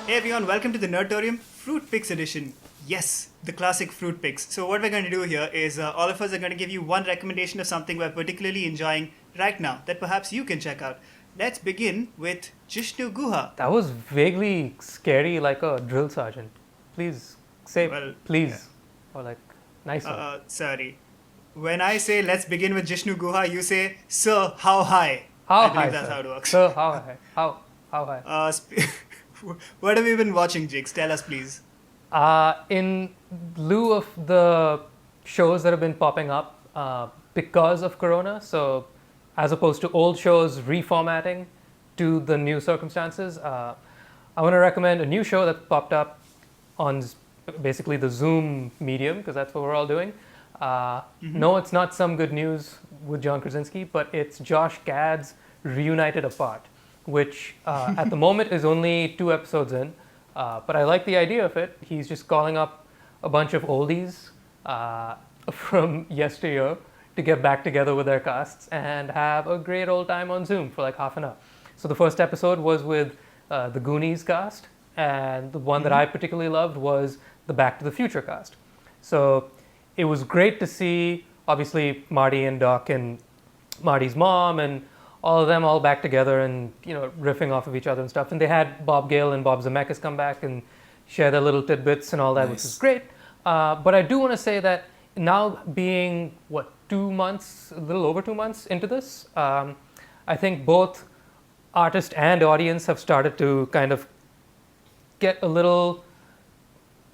Hey everyone, welcome to the Nerditorium Fruit Picks edition. Yes, the classic fruit picks. So what we're going to do here is all of us are going to give you one recommendation of something we're particularly enjoying right now that perhaps you can check out. Let's begin with Jishnu Guha. That was vaguely scary, like a drill sergeant. Please say please, or like nicer. Sorry. When I say let's begin with Jishnu Guha, you say, Sir, how high? How I high, believe that's sir? how it works. Sir, how high? How high? What have you been watching, Jigs? Tell us, please. In lieu of the shows that have been popping up because of Corona, so as opposed to old shows reformatting to the new circumstances, I want to recommend a new show that popped up on basically the Zoom medium, because that's what we're all doing. No, it's not Some Good News with John Krasinski, but it's Josh Gad's Reunited Apart, which at the moment is only 2 episodes in. But I like the idea of it. He's just calling up a bunch of oldies from yesteryear to get back together with their casts and have a great old time on Zoom for like half an hour. So the first episode was with the Goonies cast, and the one that I particularly loved was the Back to the Future cast. So it was great to see, obviously, Marty and Doc and Marty's mom and all of them all back together and, you know, riffing off of each other and stuff. And they had Bob Gale and Bob Zemeckis come back and share their little tidbits and all that, which is great. But I do want to say that now being, 2 months, a little over 2 months into this, I think both artist and audience have started to kind of get a little...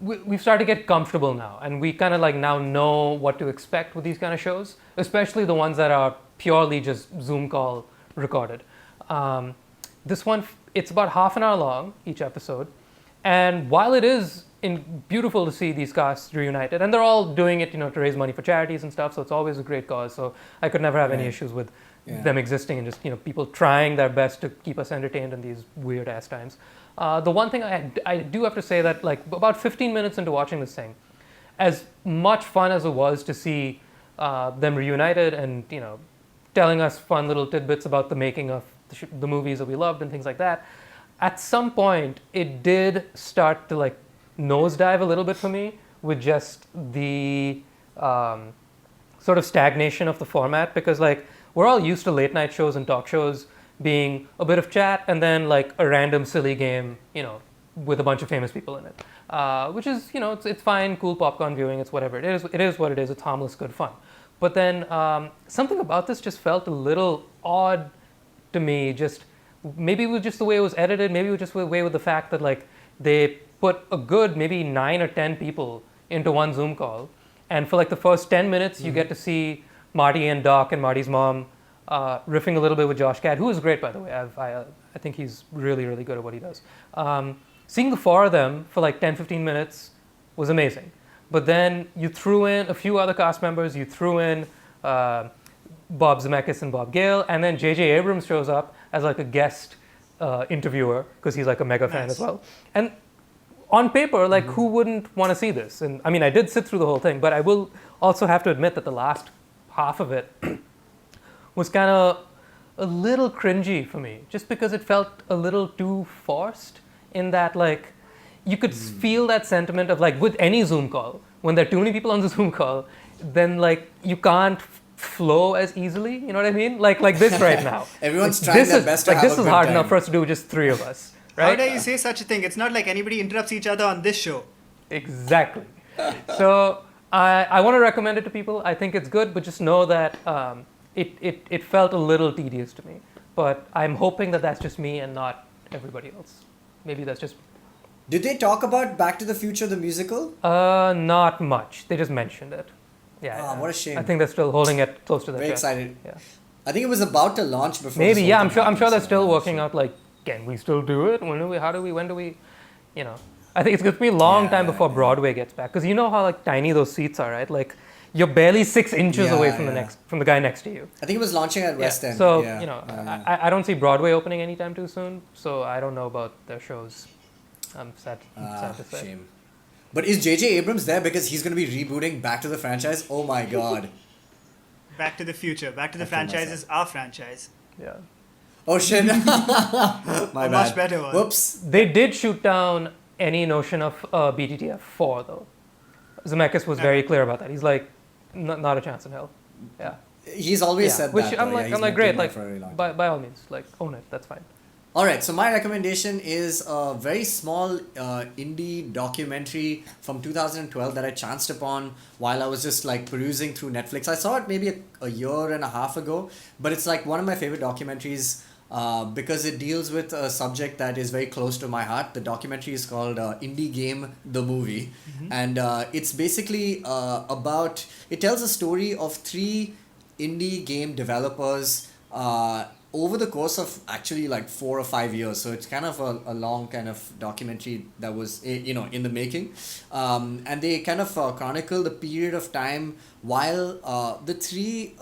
We've started to get comfortable now, and we kind of like now know what to expect with these kind of shows, especially the ones that are purely just Zoom call recorded. This one, it's about half an hour long, each episode, and while it is beautiful to see these casts reunited, and they're all doing it, you know, to raise money for charities and stuff, so it's always a great cause, so I could never have any issues with them existing and just, you know, people trying their best to keep us entertained in these weird ass times. The one thing I do have to say that, like, about 15 minutes into watching this thing, as much fun as it was to see them reunited and, you know, telling us fun little tidbits about the making of the movies that we loved and things like that, at some point it did start to like nosedive a little bit for me with just the sort of stagnation of the format, because like we're all used to late night shows and talk shows being a bit of chat and then like a random silly game, you know, with a bunch of famous people in it, which is, you know, it's fine, cool popcorn viewing, it's whatever it is what it is, it's harmless, good fun. But then something about this just felt a little odd to me. Just maybe it was just the way it was edited, maybe it was just the way with the fact that like they put a good maybe 9 or 10 people into one Zoom call, and for like the first 10 minutes you get to see Marty and Doc and Marty's mom riffing a little bit with Josh Gad, who is great, by the way. I think he's really, really good at what he does. Seeing the 4 of them for like 10-15 minutes was amazing. But then you threw in a few other cast members. You threw in Bob Zemeckis and Bob Gale, and then J.J. Abrams shows up as like a guest interviewer because he's like a mega fan as well. And on paper, like who wouldn't want to see this? And I mean, I did sit through the whole thing, but I will also have to admit that the last half of it was kind of a little cringy for me, just because it felt a little too forced in that like you could feel that sentiment of like with any Zoom call, when there are too many people on the Zoom call, then like you can't flow as easily, you know what I mean? Like this right now. Everyone's trying their best to have a this is good hard time. enough for us to do with just 3 of us, right? How dare you say such a thing? It's not like anybody interrupts each other on this show. Exactly. So I want to recommend it to people. I think it's good, but just know that it felt a little tedious to me. But I'm hoping that that's just me and not everybody else. Maybe that's just... Did they talk about Back to the Future, the musical? Not much. They just mentioned it. Yeah. What a shame. I think they're still holding it close to their chest. Very excited. Yeah. I think it was about to launch before. Maybe, this yeah. whole thing I'm sure they're happened, still so working out. Like, can we still do it? When do we? You know, I think it's going to be a long time before Broadway gets back, because you know how like tiny those seats are, right? Like, you're barely 6 inches away from the guy next to you. I think it was launching at West End. So you know, I don't see Broadway opening anytime too soon. So I don't know about their shows. I'm sad to say. Shame. But is J.J. Abrams there because he's going to be rebooting Back to the franchise? Oh my god. Back to the Future. Back to the franchise is our franchise. Yeah. Oh shit. My A bad. much better one. Whoops. They did shoot down any notion of BTTF 4 though. Zemeckis was very clear about that. He's like, not a chance in hell. Yeah. He's always said Which that. I'm though. like, Yeah, I'm he's like, been great. doing that Like, for a very long by all means, like, own it. That's fine. All right, so my recommendation is a very small indie documentary from 2012 that I chanced upon while I was just like perusing through Netflix. I saw it maybe a year and a half ago, but it's like one of my favorite documentaries because it deals with a subject that is very close to my heart. The documentary is called Indie Game, the Movie. And it's basically it tells a story of three indie game developers over the course of actually like 4 or 5 years. So it's kind of a long kind of documentary that was in the making, and they kind of chronicle the period of time while the three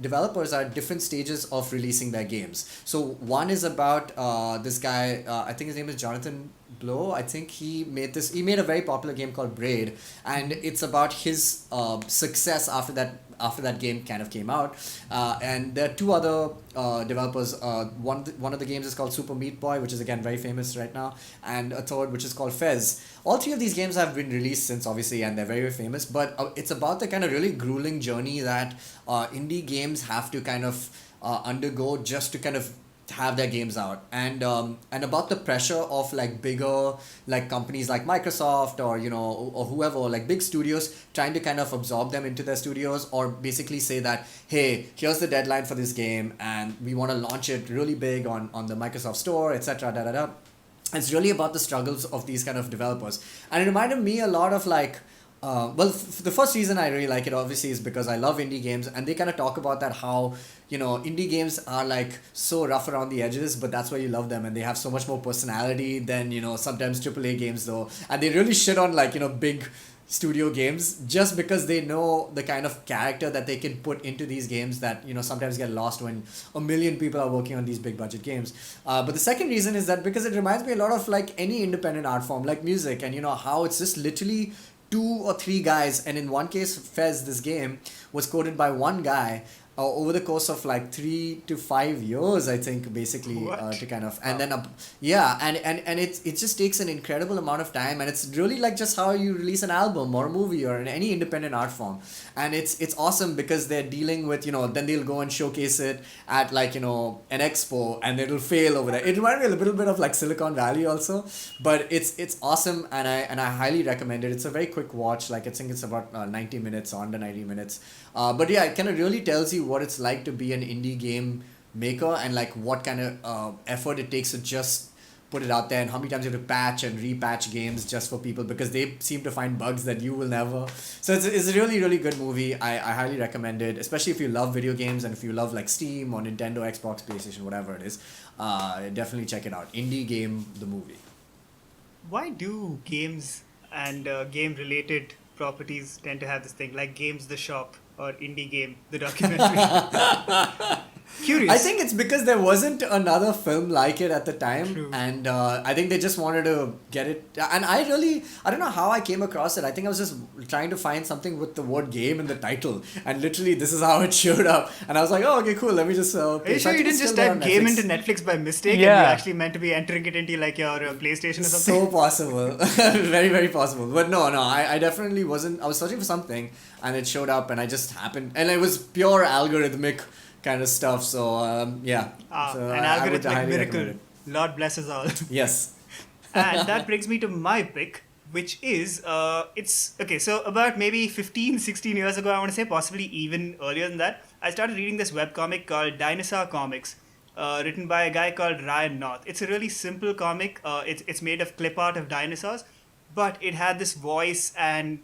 developers are at different stages of releasing their games. So one is about this guy, I think his name is Jonathan Blow. I think he made a very popular game called Braid, and it's about his success after that game kind of came out. And there are two other developers. One of the games is called Super Meat Boy, which is again very famous right now, and a third which is called Fez. All three of these games have been released since, obviously, and they're very, very famous. But it's about the kind of really grueling journey that indie games have to kind of undergo just to kind of have their games out, and about the pressure of like bigger like companies like Microsoft or whoever, like big studios trying to kind of absorb them into their studios, or basically say that, hey, here's the deadline for this game and we want to launch it really big on the Microsoft store, etc. It's really about the struggles of these kind of developers, and it reminded me a lot of like the first reason I really like it obviously is because I love indie games, and they kind of talk about that, how indie games are like so rough around the edges, but that's why you love them, and they have so much more personality than sometimes AAA games though, and they really shit on like big studio games just because they know the kind of character that they can put into these games that sometimes get lost when a million people are working on these big budget games. But the second reason is that because it reminds me a lot of like any independent art form like music, and how it's just literally 2 or 3 guys, and in one case Fez, this game was coded by one guy over the course of like 3 to 5 years, I think, basically, to kind of, and then and it just takes an incredible amount of time, and it's really like just how you release an album or a movie or in any independent art form, and it's awesome because they're dealing with then they'll go and showcase it at like an expo, and it'll fail over there. It reminded me a little bit of like Silicon Valley also, but it's awesome, and I highly recommend it. It's a very quick watch, like I think it's about 90 minutes, under 90 minutes. But yeah, it kind of really tells you what it's like to be an indie game maker, and like what kind of effort it takes to just put it out there, and how many times you have to patch and repatch games just for people because they seem to find bugs that you will never. So it's a really, really good movie. I highly recommend it, especially if you love video games and if you love like Steam or Nintendo, Xbox, PlayStation, whatever it is. Definitely check it out. Indie Game, the movie. Why do games and game-related properties tend to have this thing, like Games the Shop or Indie Game, the documentary? Curious. I think it's because there wasn't another film like it at the time. True. And I think they just wanted to get it. And I don't know how I came across it. I think I was just trying to find something with the word game in the title, and literally this is how it showed up, and I was like, oh, okay, cool, let me just Are you sure you didn't just type game into Netflix by mistake, and you Yeah. actually meant to be entering it into like your PlayStation or something? So possible. Very, very possible. But no, I definitely wasn't. I was searching for something and it showed up, and I just happened, and it was pure algorithmic kind of stuff. So yeah. So An I would algorithmic highly miracle. recommend Lord bless us all. it. Yes. And that brings me to my pick, which is it's okay. So about maybe 15, 16 years ago, I want to say, possibly even earlier than that, I started reading this webcomic called Dinosaur Comics, written by a guy called Ryan North. It's a really simple comic. It's made of clip art of dinosaurs, but it had this voice and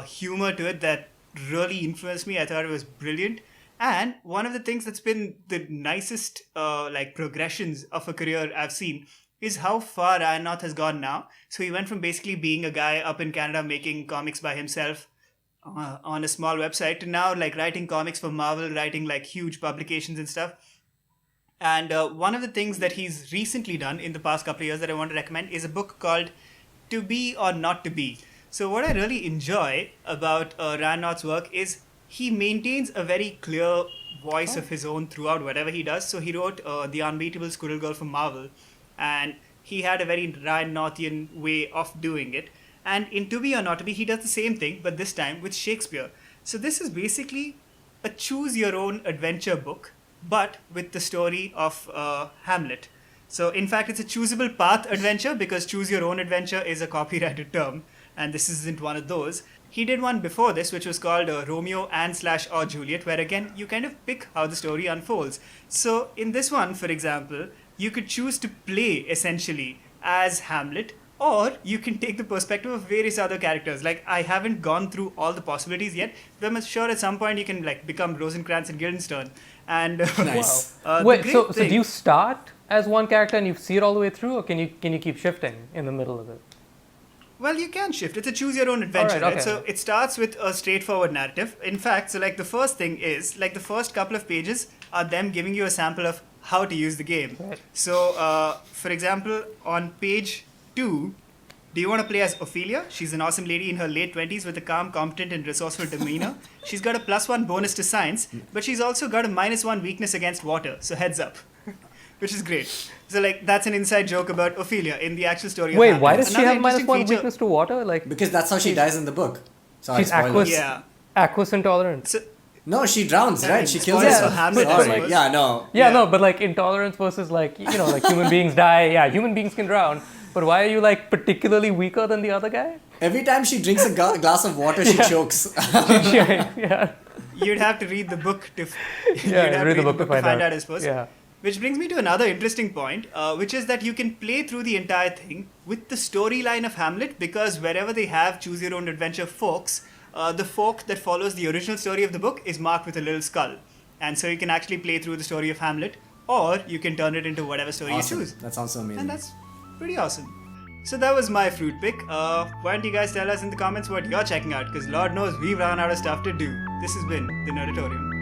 humor to it that really influenced me. I thought it was brilliant. And one of the things that's been the nicest like progressions of a career I've seen is how far Ryan North has gone now. So he went from basically being a guy up in Canada making comics by himself on a small website to now like writing comics for Marvel, writing like huge publications and stuff. And one of the things that he's recently done in the past couple of years that I want to recommend is a book called To Be or Not to Be. So what I really enjoy about Ryan North's work is he maintains a very clear voice of his own throughout whatever he does. So he wrote The Unbeatable Squirrel Girl for Marvel, and he had a very Ryan Northian way of doing it. And in To Be or Not to Be, he does the same thing, but this time with Shakespeare. So this is basically a choose-your-own-adventure book, but with the story of Hamlet. So in fact, it's a choosable path adventure because choose-your-own-adventure is a copyrighted term, and this isn't one of those. He did one before this, which was called Romeo and / or Juliet, where again, you kind of pick how the story unfolds. So in this one, for example, you could choose to play essentially as Hamlet, or you can take the perspective of various other characters. Like, I haven't gone through all the possibilities yet, but I'm sure at some point you can like become Rosencrantz and Guildenstern. And Nice. Wait, so do you start as one character and you see it all the way through, or can you keep shifting in the middle of it? Well, you can shift. It's a choose-your-own-adventure, Alright, right? okay. So it starts with a straightforward narrative. In fact, so like the first thing is, like the first couple of pages are them giving you a sample of how to use the game. Right. So, for example, on page 2, do you want to play as Ophelia? She's an awesome lady in her late 20s with a calm, competent, and resourceful demeanor. She's got a +1 bonus to science, but she's also got a -1 weakness against water, so heads up. Which is great. So, like, that's an inside joke about Ophelia in the actual story. Wait, of why Hamlet. does she Another have interesting -1 feature- weakness to water? Like, Because that's how she dies in the book. Sorry, she's spoilers. Yeah. aqueous intolerant. So, No, she drowns, right? She kills spoilers herself. for Hamlet, I Sorry. suppose. Yeah, no. Yeah, Yeah. no, but like intolerance versus like, like human beings die. Yeah, human beings can drown. But why are you like particularly weaker than the other guy? Every time she drinks a glass of water, she chokes. yeah. you'd have to read the book to Yeah, read the book to find out. I suppose. Yeah. Which brings me to another interesting point, which is that you can play through the entire thing with the storyline of Hamlet, because wherever they have choose your own adventure forks, the fork that follows the original story of the book is marked with a little skull. And so you can actually play through the story of Hamlet, or you can turn it into whatever story Awesome. you choose. That sounds so amazing. And that's pretty awesome. So that was my fruit pick. Why don't you guys tell us in the comments what you're checking out? Because Lord knows we've run out of stuff to do. This has been the Nerditorium.